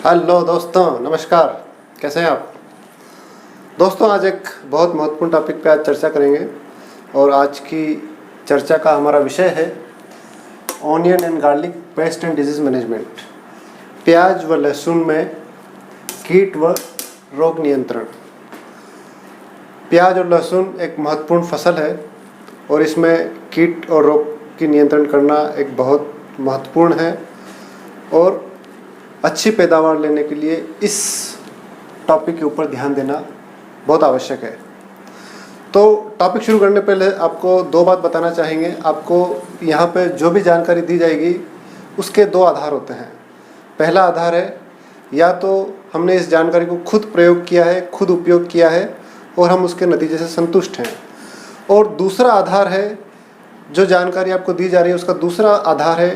Hello दोस्तों, नमस्कार। कैसे हैं आप दोस्तों? आज एक बहुत महत्वपूर्ण टॉपिक पे आज चर्चा करेंगे और आज की चर्चा का हमारा विषय है onion and garlic paste and disease management. प्याज व लहसुन में कीट व रोग नियंत्रण। प्याज और लहसुन एक महत्वपूर्ण फसल है और इसमें कीट और रोग की नियंत्रण करना एक बहुत महत्वपूर्ण है और अच्छी पैदावार लेने के लिए इस टॉपिक के ऊपर ध्यान देना बहुत आवश्यक है। तो टॉपिक शुरू करने पहले आपको दो बात बताना चाहेंगे। आपको यहाँ पे जो भी जानकारी दी जाएगी उसके दो आधार होते हैं। पहला आधार है या तो हमने इस जानकारी को खुद प्रयोग किया है, खुद उपयोग किया है और हम उसके नतीजे से संतुष्ट हैं, और दूसरा आधार है जो जानकारी आपको दी जा रही है उसका दूसरा आधार है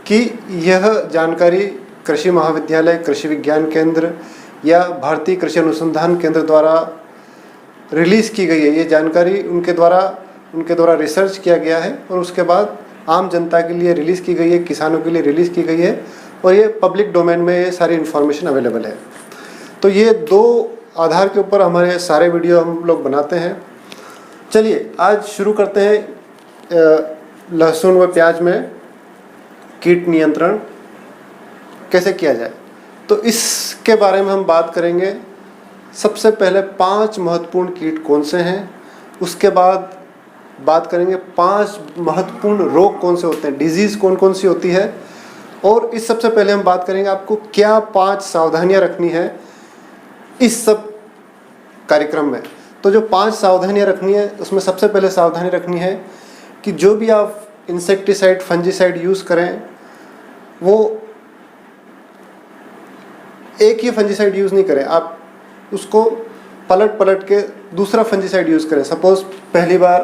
कि यह जानकारी कृषि महाविद्यालय, कृषि विज्ञान केंद्र या भारतीय कृषि अनुसंधान केंद्र द्वारा रिलीज़ की गई है। ये जानकारी उनके द्वारा रिसर्च किया गया है और उसके बाद आम जनता के लिए रिलीज़ की गई है, किसानों के लिए रिलीज़ की गई है और ये पब्लिक डोमेन में ये सारी इन्फॉर्मेशन अवेलेबल है। तो ये दो आधार के ऊपर हमारे सारे वीडियो हम लोग बनाते हैं। चलिए आज शुरू करते हैं लहसुन व प्याज में कीट नियंत्रण कैसे किया जाए। तो इसके बारे में हम बात करेंगे। सबसे पहले 5 महत्वपूर्ण कीट कौन से हैं, उसके बाद बात करेंगे 5 महत्वपूर्ण रोग कौन से होते हैं, डिजीज़ कौन कौन सी होती है, और इस सबसे पहले हम बात करेंगे आपको क्या 5 सावधानियां रखनी है इस सब कार्यक्रम में। तो जो 5 सावधानियां रखनी है उसमें सबसे पहले सावधानी रखनी है कि जो भी आप इंसेक्टिसाइड, फंजीसाइड यूज़ करें वो एक ही फंजीसाइड यूज़ नहीं करें, आप उसको पलट के दूसरा फंजीसाइड यूज़ करें। सपोज़ पहली बार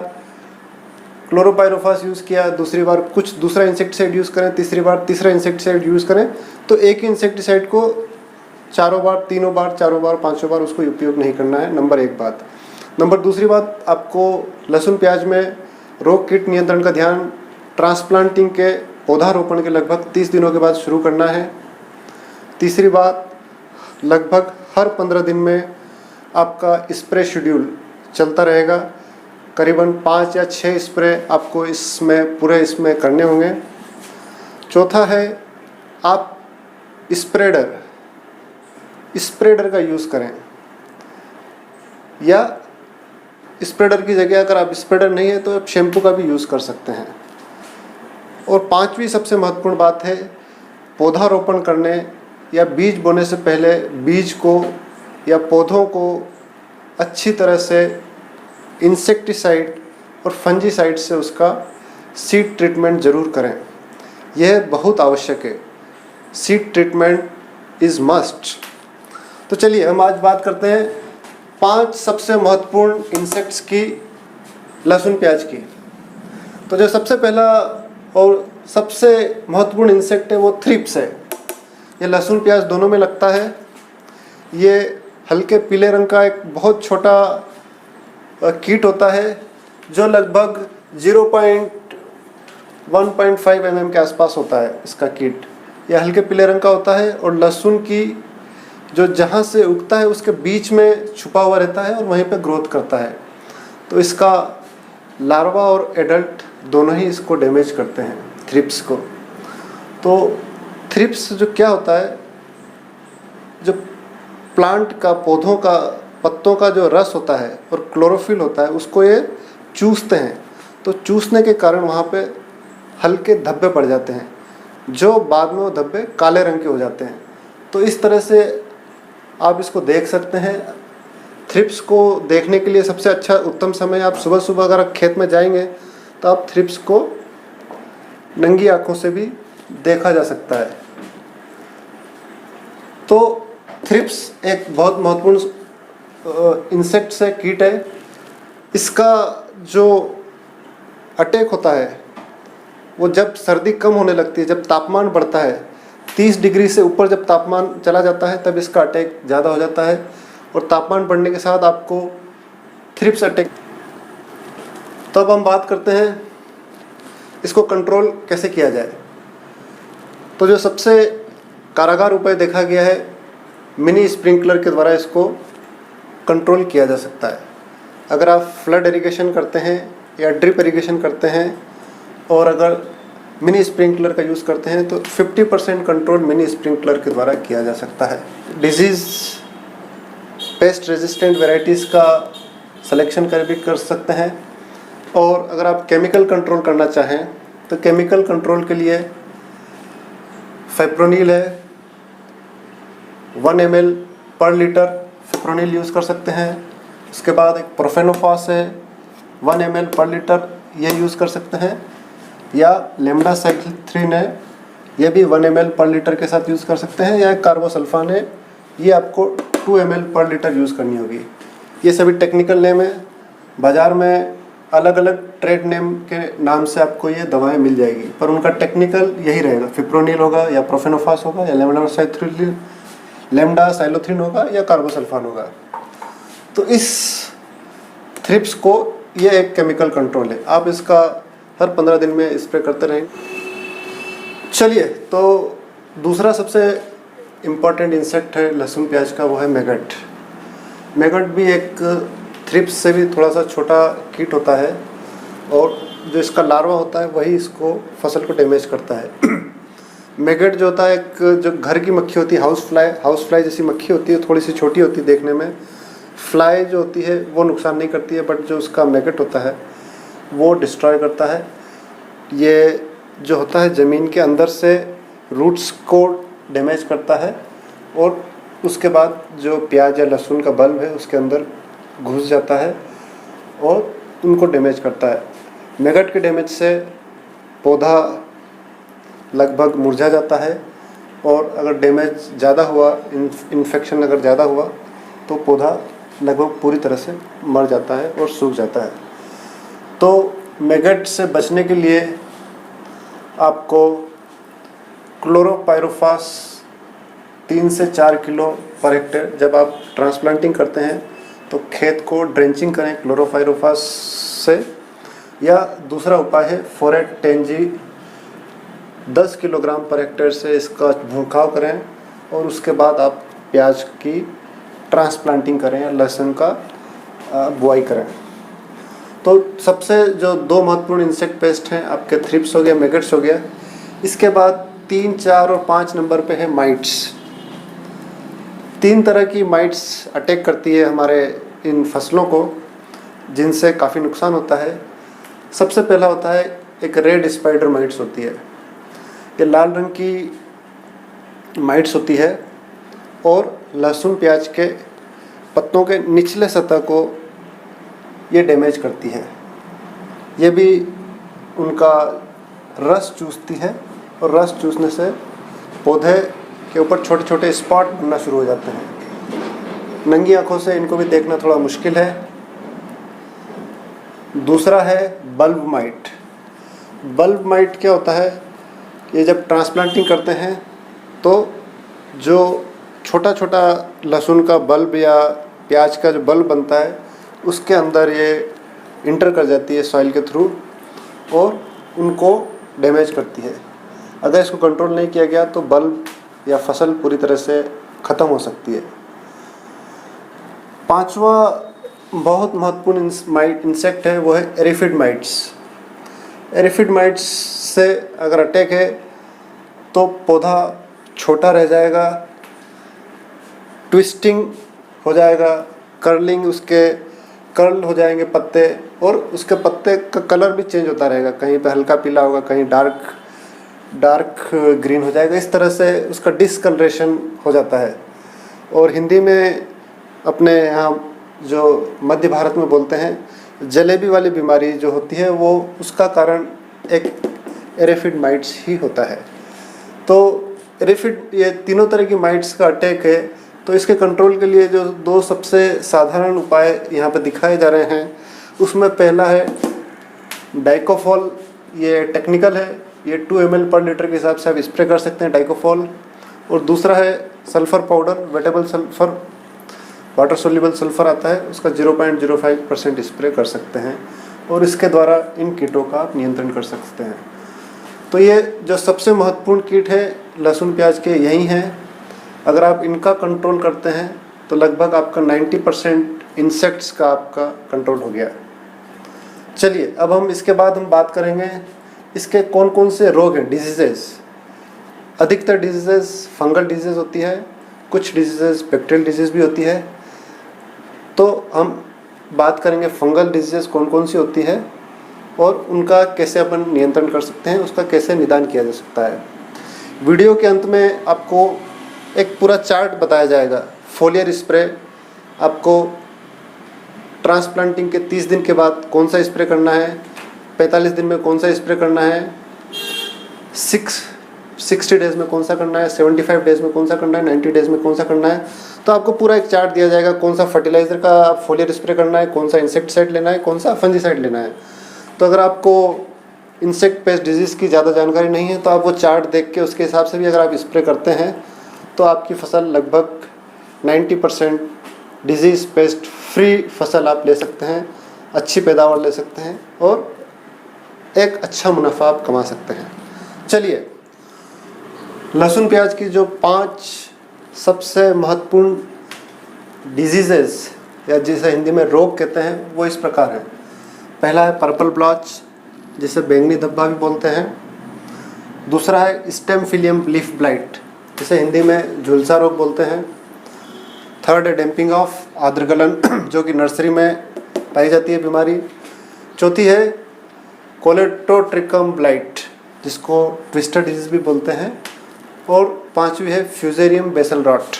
क्लोरोपाइरोफास यूज़ किया, दूसरी बार कुछ दूसरा इंसेक्टिसाइड यूज़ करें, तीसरी बार तीसरा इंसेक्टिसाइड यूज़ करें। तो एक ही इंसेक्टिसाइड को 4 बार, 3 बार, 4 बार, 5 बार उसको उपयोग नहीं करना है। नंबर 1 बात। नंबर दूसरी बात, आपको लहसुन प्याज में रोग कीट नियंत्रण का ध्यान ट्रांसप्लांटिंग के पौधारोपण के लगभग 30 दिनों के बाद शुरू करना है। तीसरी बात, लगभग हर 15 दिन में आपका स्प्रे शेड्यूल चलता रहेगा। करीबन 5 या 6 स्प्रे आपको इसमें करने होंगे। चौथा है आप स्प्रेडर का यूज़ करें, या स्प्रेडर की जगह अगर आप स्प्रेडर नहीं है तो आप शैम्पू का भी यूज़ कर सकते हैं। और 5वीं सबसे महत्वपूर्ण बात है पौधारोपण करने या बीज बोने से पहले बीज को या पौधों को अच्छी तरह से इंसेक्टिसाइड और फंजीसाइड से उसका सीड ट्रीटमेंट ज़रूर करें। यह बहुत आवश्यक है। Seed treatment is must. तो चलिए हम आज बात करते हैं 5 सबसे महत्वपूर्ण इंसेक्ट्स की लहसुन प्याज की। तो जो सबसे पहला और सबसे महत्वपूर्ण इंसेक्ट है वो थ्रिप्स है। ये लहसुन प्याज दोनों में लगता है। ये हल्के पीले रंग का एक बहुत छोटा कीट होता है जो लगभग 0.1.5 mm के आसपास होता है। इसका कीट यह हल्के पीले रंग का होता है और लहसुन की जो जहाँ से उगता है उसके बीच में छुपा हुआ रहता है और वहीं पे ग्रोथ करता है। तो इसका लार्वा और एडल्ट दोनों ही इसको डैमेज करते हैं, थ्रिप्स को। तो थ्रिप्स जो क्या होता है, जो प्लांट का, पौधों का, पत्तों का जो रस होता है और क्लोरोफिल होता है उसको ये चूसते हैं। तो चूसने के कारण वहाँ पे हल्के धब्बे पड़ जाते हैं जो बाद में वो धब्बे काले रंग के हो जाते हैं। तो इस तरह से आप इसको देख सकते हैं। थ्रिप्स को देखने के लिए सबसे अच्छा उत्तम समय, आप सुबह सुबह अगर आप खेत में जाएंगे तो आप थ्रिप्स को नंगी आंखों से भी देखा जा सकता है। तो थ्रिप्स एक बहुत महत्वपूर्ण इंसेक्ट है, कीट है। इसका जो अटैक होता है वो जब सर्दी कम होने लगती है, जब तापमान बढ़ता है, 30 डिग्री से ऊपर जब तापमान चला जाता है तब इसका अटैक ज़्यादा हो जाता है और तापमान बढ़ने के साथ आपको थ्रिप्स अटैक। तब हम बात करते हैं इसको कंट्रोल कैसे किया जाए। तो जो सबसे कारागार उपाय देखा गया है, मिनी स्प्रिंकलर के द्वारा इसको कंट्रोल किया जा सकता है। अगर आप फ्लड इरिगेशन करते हैं या ड्रिप इरिगेशन करते हैं और अगर मिनी स्प्रिंकलर का यूज़ करते हैं तो 50% कंट्रोल मिनी स्प्रिंकलर के द्वारा किया जा सकता है। डिजीज़ पेस्ट रेजिस्टेंट वेराइटीज़ का सिलेक्शन कर सकते हैं। और अगर आप केमिकल कंट्रोल करना चाहें तो केमिकल कंट्रोल के लिए फिप्रोनिल है, 1 ml पर लीटर फिप्रोनिल यूज़ कर सकते हैं। उसके बाद एक प्रोफेनोफॉस है, 1 ml पर लीटर, ये यूज़ कर सकते हैं। या लेमडासाइक्लोथ्रिन है, ये भी 1 ml पर लीटर के साथ यूज़ कर सकते हैं। या कार्बोसल्फान है, ये आपको 2 ml पर लीटर यूज़ करनी होगी। ये सभी टेक्निकल नेम है। बाज़ार में अलग अलग ट्रेड नेम के नाम से आपको ये दवाएं मिल जाएगी, पर उनका टेक्निकल यही रहेगा, फिप्रोनिल होगा या प्रोफेनोफॉस होगा या लेमडासाइक्लोथ्रिन होगा या कार्बोसल्फान होगा। तो इस थ्रिप्स को ये एक केमिकल कंट्रोल है, आप इसका हर 15 दिन में स्प्रे करते रहेंगे। चलिए, तो दूसरा सबसे इम्पॉर्टेंट इंसेक्ट है लहसुन प्याज का, वो है मैगट। मैगट भी एक थ्रिप्स से भी थोड़ा सा छोटा कीट होता है और जो इसका लार्वा होता है वही इसको फसल को डैमेज करता है। मैगट जो होता है, एक जो घर की मक्खी होती है, हाउस फ्लाई जैसी मक्खी होती है, थोड़ी सी छोटी होती है देखने में। फ्लाई जो होती है वो नुकसान नहीं करती है, बट जो उसका मैगट होता है वो डिस्ट्रॉय करता है। ये जो होता है ज़मीन के अंदर से रूट्स को डैमेज करता है और उसके बाद जो प्याज या लहसुन का बल्ब है उसके अंदर घुस जाता है और उनको डैमेज करता है। मैगट के डैमेज से पौधा लगभग मुरझा जाता है और अगर डैमेज ज़्यादा हुआ, इन्फेक्शन अगर ज़्यादा हुआ तो पौधा लगभग पूरी तरह से मर जाता है और सूख जाता है। तो मैगट से बचने के लिए आपको क्लोरोपाइरोफास 3 से 4 किलो पर हेक्टेयर, जब आप ट्रांसप्लांटिंग करते हैं तो खेत को ड्रेंचिंग करें क्लोरोपाइरोफास से। या दूसरा उपाय है फोरेट 10G 10 किलोग्राम पर हेक्टेयर से इसका भूंकाव करें और उसके बाद आप प्याज की ट्रांसप्लांटिंग करें या लहसुन का बुआई करें। तो सबसे जो 2 महत्वपूर्ण इंसेक्ट पेस्ट हैं आपके थ्रिप्स हो गया, मैगट्स हो गया। इसके बाद 3, 4 और 5 नंबर पे है माइट्स। 3 तरह की माइट्स अटैक करती है हमारे इन फसलों को, जिनसे काफ़ी नुकसान होता है। सबसे पहला होता है एक रेड स्पाइडर माइट्स होती है। ये लाल रंग की माइट्स होती है और लहसुन प्याज के पत्तों के निचले सतह को ये डैमेज करती है। ये भी उनका रस चूसती है और रस चूसने से पौधे के ऊपर छोटे छोटे स्पॉट बनना शुरू हो जाते हैं। नंगी आंखों से इनको भी देखना थोड़ा मुश्किल है। दूसरा है बल्ब माइट। बल्ब माइट क्या होता है, ये जब ट्रांसप्लांटिंग करते हैं तो जो छोटा छोटा लहसुन का बल्ब या प्याज का जो बल्ब बनता है उसके अंदर ये इंटर कर जाती है सॉइल के थ्रू और उनको डैमेज करती है। अगर इसको कंट्रोल नहीं किया गया तो बल्ब या फसल पूरी तरह से ख़त्म हो सकती है। 5वां बहुत महत्वपूर्ण इंसेक्ट है, वो है एरिफिड माइट्स। एरिफिड माइट्स से अगर अटैक है तो पौधा छोटा रह जाएगा, ट्विस्टिंग हो जाएगा, कर्ल हो जाएंगे पत्ते और उसके पत्ते का कलर भी चेंज होता रहेगा, कहीं पे हल्का पीला होगा, कहीं डार्क ग्रीन हो जाएगा। इस तरह से उसका डिसकलरेशन हो जाता है। और हिंदी में अपने यहाँ जो मध्य भारत में बोलते हैं जलेबी वाली बीमारी जो होती है वो उसका कारण एक एरिफिड माइट्स ही होता है। तो एरिफिड, ये तीनों तरह की माइट्स का अटैक है। तो इसके कंट्रोल के लिए जो 2 सबसे साधारण उपाय यहाँ पर दिखाए जा रहे हैं, उसमें पहला है डाइकोफॉल। ये टेक्निकल है, ये 2 ml पर लीटर के हिसाब से आप स्प्रे कर सकते हैं डाइकोफॉल। और दूसरा है sulphur powder, wettable sulphur, water soluble sulphur आता है, उसका 0.05% स्प्रे कर सकते हैं और इसके द्वारा इन कीटों का आप नियंत्रण कर सकते हैं। तो ये जो सबसे महत्वपूर्ण कीट है लहसुन प्याज के यही हैं। अगर आप इनका कंट्रोल करते हैं तो लगभग आपका 90% इंसेक्ट्स का आपका कंट्रोल हो गया। चलिए अब हम इसके बाद हम बात करेंगे इसके कौन कौन से रोग हैं, डिजीजेस। अधिकतर डिजीजेस फंगल डिजीज होती है, कुछ डिजीजेस बैक्टीरियल डिजीज भी होती है। तो हम बात करेंगे फंगल डिजीजेस कौन कौन सी होती है और उनका कैसे अपन नियंत्रण कर सकते हैं, उसका कैसे निदान किया जा सकता है। वीडियो के अंत में आपको एक पूरा चार्ट बताया जाएगा। फोलियर स्प्रे आपको ट्रांसप्लांटिंग के 30 दिन के बाद कौन सा स्प्रे करना है, 45 दिन में कौन सा स्प्रे करना है, 60 डेज़ में कौन सा करना है, 75 डेज़ में कौन सा करना है, 90 डेज़ में कौन सा करना है। तो आपको पूरा एक चार्ट दिया जाएगा, कौन सा फर्टिलाइज़र का फोलियर स्प्रे करना है, कौन सा इंसेक्टिसाइड लेना है, कौन सा फंजीसाइड लेना है। तो अगर आपको इंसेक्ट पेस्ट डिजीज़ की ज़्यादा जानकारी नहीं है तो आप वो चार्ट देख के उसके हिसाब से भी अगर आप स्प्रे करते हैं तो आपकी फसल लगभग 90% डिजीज़ पेस्ट फ्री फसल आप ले सकते हैं, अच्छी पैदावार ले सकते हैं और एक अच्छा मुनाफा आप कमा सकते हैं। चलिए लहसुन प्याज की जो 5 सबसे महत्वपूर्ण डिजीजेस या जिसे हिंदी में रोग कहते हैं वो इस प्रकार हैं। पहला है पर्पल ब्लॉच, जिसे बैंगनी धब्बा भी बोलते हैं। दूसरा है स्टेम फिलियम लीफ ब्लाइट, जिसे हिंदी में झुलसा रोग बोलते हैं। थर्ड है डैम्पिंग ऑफ, आद्रगलन, जो कि नर्सरी में पाई जाती है बीमारी। चौथी है कोलेटोट्रिकम ब्लाइट, जिसको ट्विस्टर डिजीज भी बोलते हैं। और पांचवी है फ्यूजेरियम बेसल रॉट।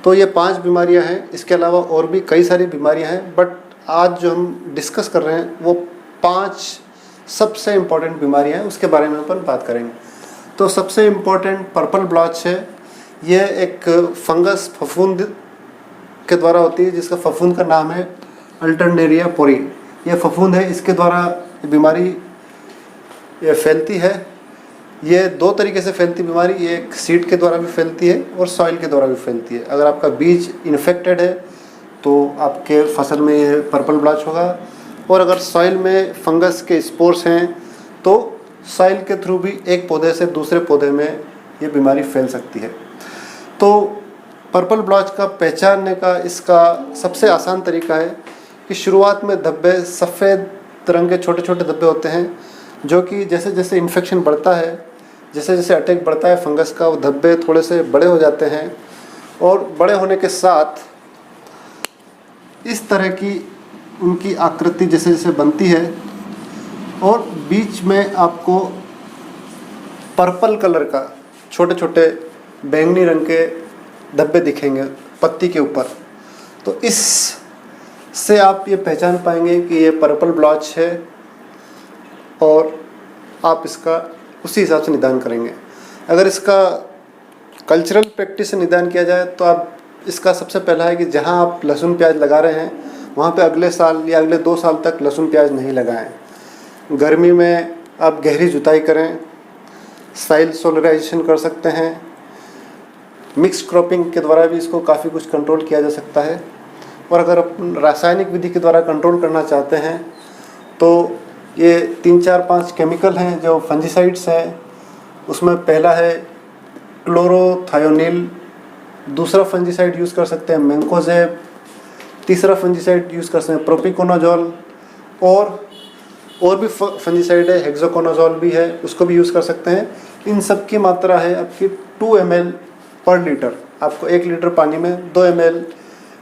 तो ये 5 बीमारियां हैं। इसके अलावा और भी कई सारी बीमारियां हैं, बट आज जो हम डिस्कस कर रहे हैं वो 5 सबसे इम्पॉर्टेंट बीमारियां हैं, उसके बारे में अपन बात करेंगे। तो सबसे इम्पॉर्टेंट पर्पल ब्लॉच है। ये एक फंगस फफूंद के द्वारा होती है, जिसका फफूंद का नाम है अल्टरनेरिया पोरी। ये फफूंद है, इसके द्वारा बीमारी ये फैलती है। ये 2 तरीके से फैलती बीमारी, ये एक सीड के द्वारा भी फैलती है और सॉइल के द्वारा भी फैलती है। अगर आपका बीज इन्फेक्टेड है तो आपके फसल में ये पर्पल ब्लॉच होगा, और अगर सॉइल में फंगस के स्पोर्स हैं तो सॉइल के थ्रू भी एक पौधे से दूसरे पौधे में ये बीमारी फैल सकती है। तो पर्पल ब्लॉच का पहचानने का इसका सबसे आसान तरीका है कि शुरुआत में धब्बे सफ़ेद रंग के छोटे छोटे धब्बे होते हैं, जो कि जैसे जैसे इन्फेक्शन बढ़ता है, जैसे जैसे अटैक बढ़ता है फंगस का, वो धब्बे थोड़े से बड़े हो जाते हैं। और बड़े होने के साथ इस तरह की उनकी आकृति जैसे जैसे बनती है और बीच में आपको पर्पल कलर का छोटे छोटे बैंगनी रंग के धब्बे दिखेंगे पत्ती के ऊपर। तो इस से आप ये पहचान पाएंगे कि ये पर्पल ब्लॉच है और आप इसका उसी हिसाब से निदान करेंगे। अगर इसका कल्चरल प्रैक्टिस से निदान किया जाए तो आप इसका सबसे पहला है कि जहां आप लहसुन प्याज लगा रहे हैं वहां पे अगले साल या अगले 2 साल तक लहसुन प्याज नहीं लगाएं। गर्मी में आप गहरी जुताई करें, सॉइल सोलराइजेशन कर सकते हैं। मिक्स क्रॉपिंग के द्वारा भी इसको काफ़ी कुछ कंट्रोल किया जा सकता है। और अगर आप रासायनिक विधि के द्वारा कंट्रोल करना चाहते हैं तो ये 3, 4, 5 केमिकल हैं जो फंजीसाइड्स हैं। उसमें पहला है क्लोरोथायोनिल, दूसरा फंजीसाइड यूज़ कर सकते हैं मैंकोजेब, तीसरा फंजीसाइड यूज़ कर सकते हैं प्रोपिकोनाजोल, और भी फंजीसाइड है, हेक्साकोनाजोल भी है, उसको भी यूज़ कर सकते हैं। इन सब की मात्रा है आपकी 2 ml पर लीटर। आपको 1 लीटर पानी में 2 ml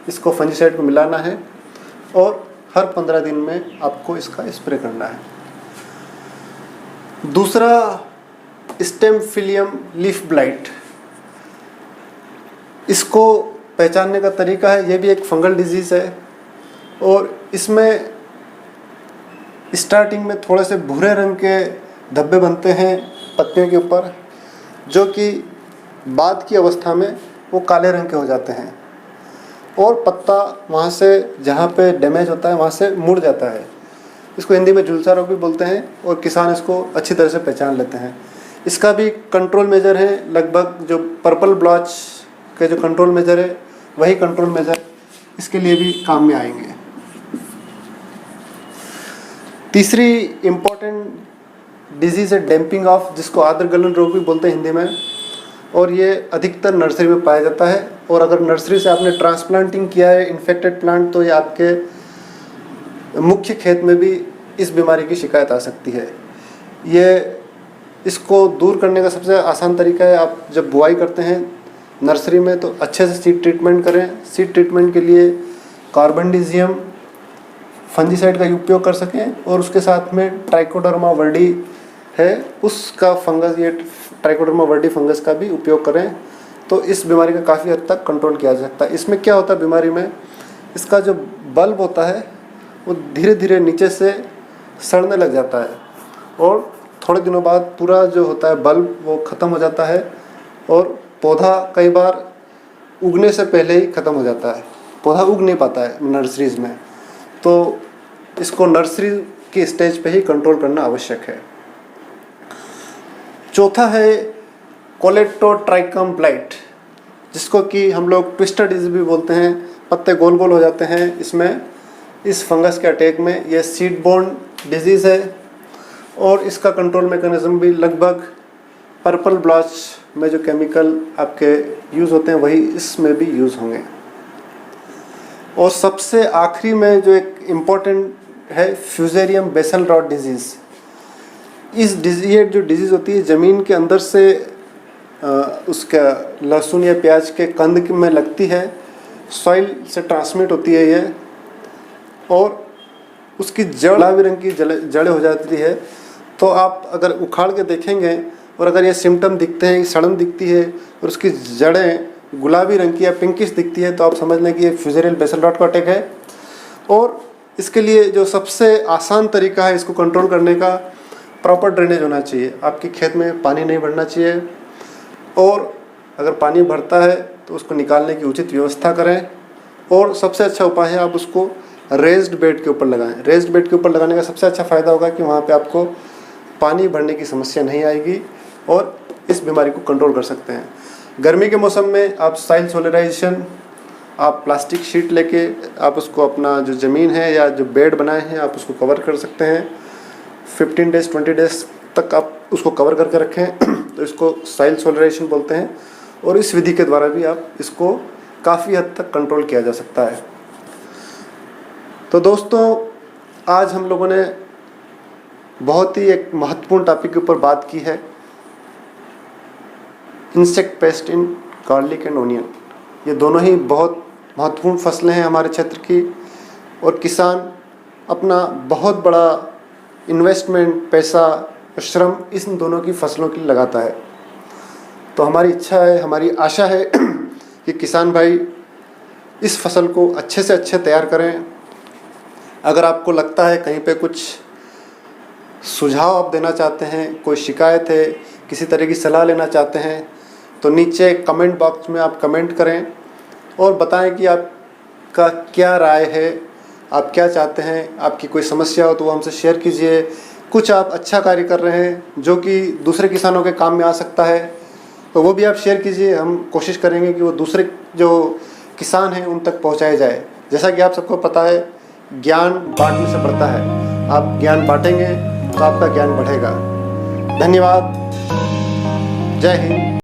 इसको फंजीसाइड में मिलाना है और हर 15 दिन में आपको इसका स्प्रे करना है। दूसरा स्टेम फिलियम लीफ ब्लाइट, इसको पहचानने का तरीका है, ये भी एक फंगल डिजीज़ है और इसमें स्टार्टिंग में थोड़े से भूरे रंग के धब्बे बनते हैं पत्तियों के ऊपर, जो कि बाद की अवस्था में वो काले रंग के हो जाते हैं और पत्ता वहाँ से जहाँ पे डैमेज होता है वहाँ से मुड़ जाता है। इसको हिंदी में झुलसा रोग भी बोलते हैं और किसान इसको अच्छी तरह से पहचान लेते हैं। इसका भी कंट्रोल मेजर है, लगभग जो पर्पल ब्लॉच के जो कंट्रोल मेजर है वही कंट्रोल मेजर इसके लिए भी काम में आएंगे। तीसरी इम्पोर्टेंट डिजीज़ है डैम्पिंग ऑफ, जिसको आद्र गलन रोग भी बोलते हैं हिंदी में, और ये अधिकतर नर्सरी में पाया जाता है। और अगर नर्सरी से आपने ट्रांसप्लांटिंग किया है इन्फेक्टेड प्लांट, तो ये आपके मुख्य खेत में भी इस बीमारी की शिकायत आ सकती है। इसको दूर करने का सबसे आसान तरीका है, आप जब बुआई करते हैं नर्सरी में तो अच्छे से सीड ट्रीटमेंट करें। सीड ट्रीटमेंट के लिए कार्बनडिजियम फंजीसाइड का उपयोग कर सकें, और उसके साथ में ट्राइकोडर्मा वर्डी है उसका फंगस, ये ट्राइकोडर्मा वर्डी फंगस का भी उपयोग करें, तो इस बीमारी का काफ़ी हद तक कंट्रोल किया जा सकता है। इसमें क्या होता है बीमारी में, इसका जो बल्ब होता है वो धीरे धीरे नीचे से सड़ने लग जाता है, और थोड़े दिनों बाद पूरा जो होता है बल्ब वो ख़त्म हो जाता है, और पौधा कई बार उगने से पहले ही ख़त्म हो जाता है, पौधा उग नहीं पाता है नर्सरीज़ में। तो इसको नर्सरी की स्टेज पे ही कंट्रोल करना आवश्यक है। चौथा है कोलेटोट्राइकम ब्लाइट, जिसको कि हम लोग ट्विस्टर डिजीज भी बोलते हैं, पत्ते गोल गोल हो जाते हैं इसमें, इस फंगस के अटैक में। यह सीड बोर्न डिजीज़ है, और इसका कंट्रोल मैकेनिज्म भी लगभग पर्पल ब्लॉच में जो केमिकल आपके यूज़ होते हैं वही इसमें भी यूज़ होंगे। और सबसे आखिरी में जो एक इम्पॉर्टेंट है फ्यूजेरियम बेसल रॉट डिजीज़। ये जो डिजीज़ होती है ज़मीन के अंदर से उसका लहसुन या प्याज के कंद में लगती है, सॉइल से ट्रांसमिट होती है ये, और उसकी गुलाबी रंग की जड़ें हो जाती है। तो आप अगर उखाड़ के देखेंगे और अगर ये सिम्टम दिखते हैं, सड़न दिखती है और उसकी जड़ें गुलाबी रंग की या पिंकिश दिखती है, तो आप समझ लें कि ये फ्यूजेरियल बेसल रॉट का अटैक है। और इसके लिए जो सबसे आसान तरीका है इसको कंट्रोल करने का, प्रॉपर ड्रेनेज होना चाहिए। आपके खेत में पानी नहीं भरना चाहिए, और अगर पानी भरता है तो उसको निकालने की उचित व्यवस्था करें। और सबसे अच्छा उपाय है आप उसको रेज्ड बेड के ऊपर लगाएं। रेज्ड बेड के ऊपर लगाने का सबसे अच्छा फ़ायदा होगा कि वहाँ पे आपको पानी भरने की समस्या नहीं आएगी, और इस बीमारी को कंट्रोल कर सकते हैं। गर्मी के मौसम में आप सॉइल सोलराइजेशन, आप प्लास्टिक शीट लेके आप उसको अपना जो ज़मीन है या जो बेड बनाए हैं आप उसको कवर कर सकते हैं। 15 डेज़ 20 डेज़ तक आप उसको कवर करके रखें, तो इसको सॉइल सोलराइजेशन बोलते हैं, और इस विधि के द्वारा भी आप इसको काफ़ी हद तक कंट्रोल किया जा सकता है। तो दोस्तों, आज हम लोगों ने बहुत ही एक महत्वपूर्ण टॉपिक के ऊपर बात की है, insect paste in garlic and onion. ये दोनों ही बहुत महत्वपूर्ण फसलें हैं हमारे क्षेत्र की, और किसान अपना बहुत बड़ा इन्वेस्टमेंट, पैसा और श्रम इन दोनों की फसलों के लिए लगाता है। तो हमारी इच्छा है, हमारी आशा है कि किसान भाई इस फसल को अच्छे से अच्छे तैयार करें। अगर आपको लगता है कहीं पे कुछ सुझाव आप देना चाहते हैं, कोई शिकायत है, किसी तरह की सलाह लेना चाहते हैं, तो नीचे कमेंट बॉक्स में आप कमेंट करें और बताएं कि आपका क्या राय है, आप क्या चाहते हैं। आपकी कोई समस्या हो तो वो हमसे शेयर कीजिए। कुछ आप अच्छा कार्य कर रहे हैं जो कि दूसरे किसानों के काम में आ सकता है, तो वो भी आप शेयर कीजिए। हम कोशिश करेंगे कि वो दूसरे जो किसान हैं उन तक पहुंचाया जाए। जैसा कि आप सबको पता है, ज्ञान बांटने से बढ़ता है। आप ज्ञान बांटेंगे तो आपका ज्ञान बढ़ेगा। धन्यवाद। जय हिंद।